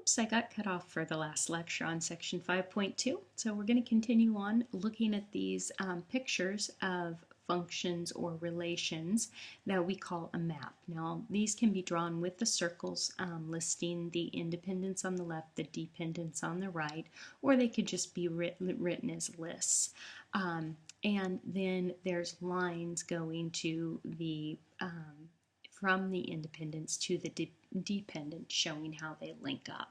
Oops, I got cut off for the last lecture on section 5.2. So we're going to continue on looking at these pictures of functions or relations that we call a map. Now these can be drawn with the circles listing the independents on the left, the dependents on the right, or they could just be written as lists. And then there's lines going to the from the independents to the dependents, showing how they link up.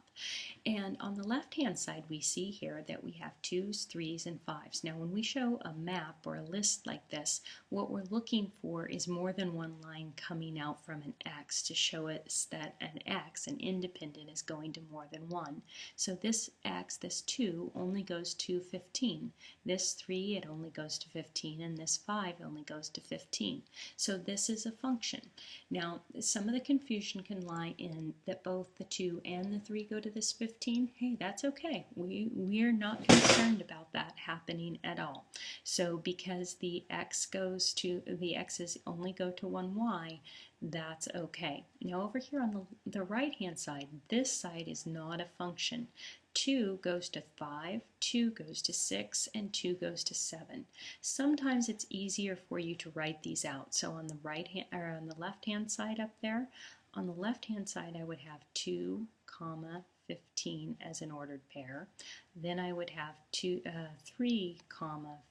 And on the left hand side we see here that we have 2s, 3s, and 5s. Now when we show a map or a list like this, what we're looking for is more than one line coming out from an X to show us that an X, an independent, is going to more than one. So this X, this 2, only goes to 15. This 3, it only goes to 15, and this 5 only goes to 15. So this is a function. Now some of the confusion can lie in that both the 2 and the 3 go to this 15. Hey, that's okay. We're not concerned about that happening at all. So because the x's only go to one y, that's okay. Now over here on the right hand side, this side is not a function. 2 goes to 5, 2 goes to 6, and 2 goes to 7. Sometimes it's easier for you to write these out. So on the right hand or on the left hand side up there, on the left hand side I would have 2, 15 as an ordered pair. Then I would have 3,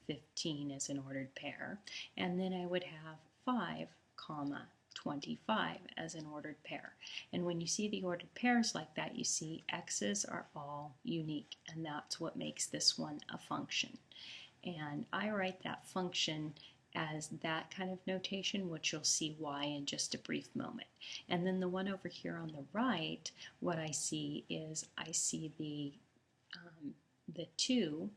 15 as an ordered pair. And then I would have 5, 25 as an ordered pair. And when you see the ordered pairs like that, you see x's are all unique, and that's what makes this one a function. And I write that function as that kind of notation, which you'll see why in just a brief moment. And then the one over here on the right, what I see is I see the 2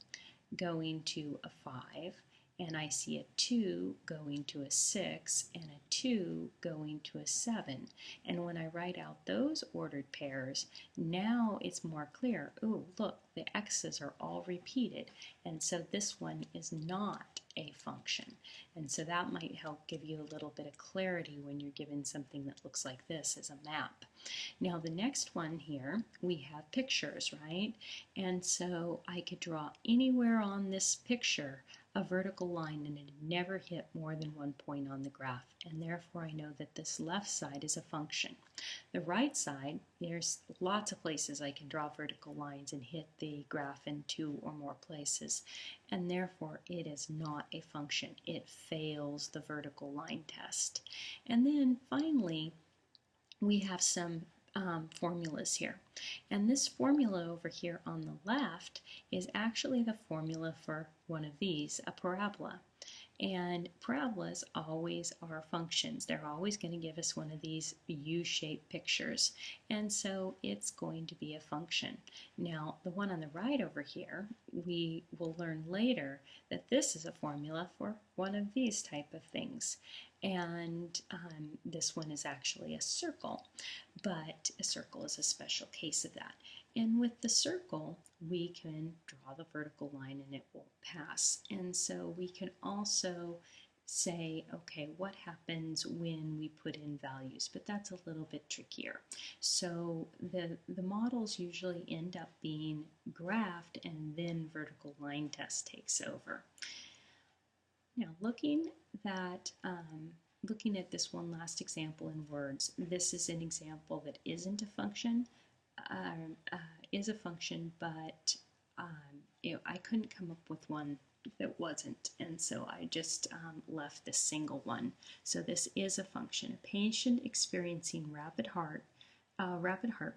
going to a 5, and I see a 2 going to a 6, and a 2 going to a 7. And when I write out those ordered pairs, now it's more clear. Oh, look, the x's are all repeated, and so this one is not a function. And so that might help give you a little bit of clarity when you're given something that looks like this as a map. Now the next one here, we have pictures, right? And so I could draw anywhere on this picture a vertical line, and it never hit more than one point on the graph, and therefore I know that this left side is a function. The right side, there's lots of places I can draw vertical lines and hit the graph in 2 or more places, and therefore it is not a function. It fails the vertical line test. And then finally we have some formulas here. And this formula over here on the left is actually the formula for one of these, a parabola. And parabolas always are functions. They're always going to give us one of these U-shaped pictures. And so it's going to be a function. Now, the one on the right over here, we will learn later that this is a formula for one of these type of things. And this one is actually a circle, but a circle is a special case of that. And with the circle, we can draw the vertical line and it will pass. And so we can also say, okay, what happens when we put in values? But that's a little bit trickier. So the models usually end up being graphed, and then vertical line test takes over. Now looking at this one last example in words, this is an example that isn't a function, is a function, but I couldn't come up with one that wasn't, and so I just left this single one. So this is a function. A patient experiencing rapid heart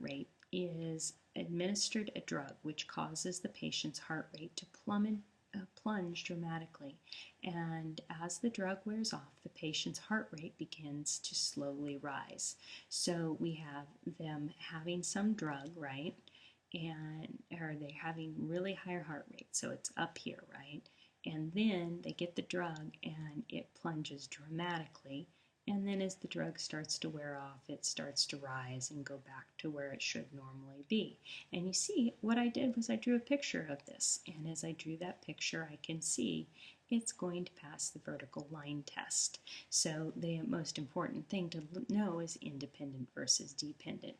rate is administered a drug which causes the patient's heart rate to plunge dramatically, and as the drug wears off, the patient's heart rate begins to slowly rise. So we have them having some drug, right? And are they having really high heart rate? So it's up here, right? And then they get the drug and it plunges dramatically. And then as the drug starts to wear off, it starts to rise and go back to where it should normally be. And you see, what I did was I drew a picture of this. And as I drew that picture, I can see it's going to pass the vertical line test. So the most important thing to know is independent versus dependent.